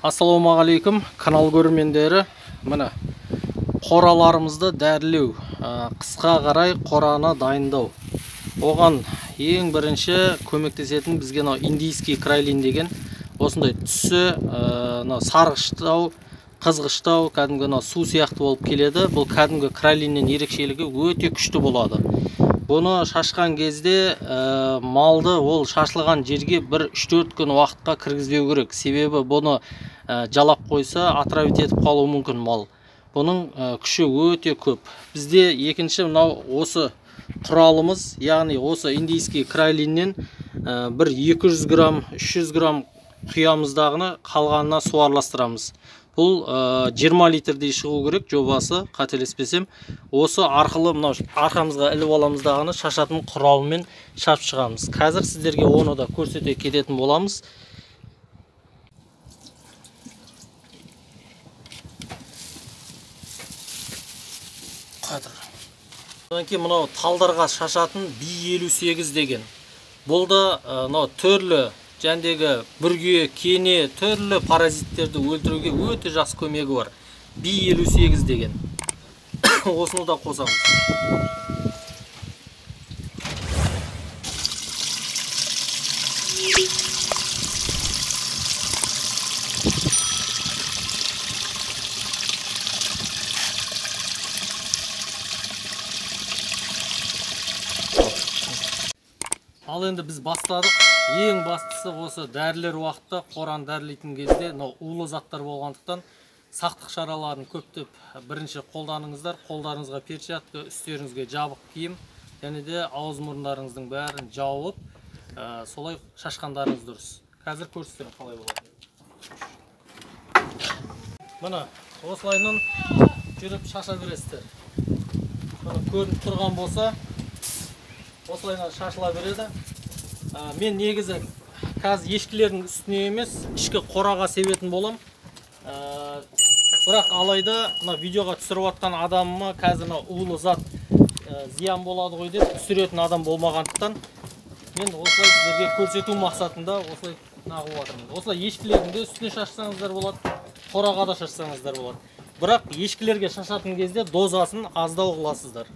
Ассалаумағалейкум, канал көрермендері. Міне қораларымызды дәрілеу, қысқа қарай қораны дайындау. Оған ең бірінші көмектесетін бізге индийский крайлин деген осындай түсі сарғыштау, қызғыштау, кәдімгі су сияқты болып келеді. Бұл кәдімгі крайлиннен ерекшелігі өте күшті болады. Бұны шашқан кезде малды ол шашылған жерге 1-3-4 күн уақытқа кіргізбеу керек. Себебі бұны жалап қойса отравить етіп қалуы мүмкін мал. Бұның күші өте көп. Бізде екінші осы құралымыз, яғни осы индийский крайлиннен 200 грамм, 300 грамм құямыздағыны қалғанына су араластырамыз. Бұл 20 литрдей шығу керек жобасы, қателеспесем. Осы арқылы арқамызға іліп аламыздағыны шашатын құралмен шашып шығамыз. Қазір сіздерге оны да көрсете кететін боламыз. Одан кейін мынау талдарға шашатын B58 деген. Бұл да түрлі жәндегі бүрге, кене, түрлі паразиттерді өлтіруге өте жақсы көмегі бар. B58 деген. Осыны да қосамыз. Ал енді біз бастадық. Ең бастысы осы дәрілер уақытта қораны дәрілейтін кезде улы заттар болғандықтан сақтық шараларын көптеп бірінші қолданыңыздар. Қолдарыңызға перчатка, үстеріңізге жабық киім, және де ауыз мұрындарыңыздың бәрін жауып, солай шашқандарыңыз дұрыс. Қазір көрсетемін қалай болады. Мына осылайынан жүріп шаша бересіздер. Көрініп тұрған болса, осылайынан шашыла береді. Мен негізі қазір ешкілердің үстіне емес, ішкі қораға себетін болам. Бірақ алайда видеоға түсіріп атқан адамыма қазір улы зат зиян болады ғой деп түсіретін адам болмағандықтан мен осылай сіздерге көрсету мақсатында осылай нағып жатырмын. Осылай ешкілердің де үстіне шашсаңыздар болады, қораға да шашсаңыздар болады. Бірақ ешкілерге шашатын кезде дозасын аздау қыласыздар.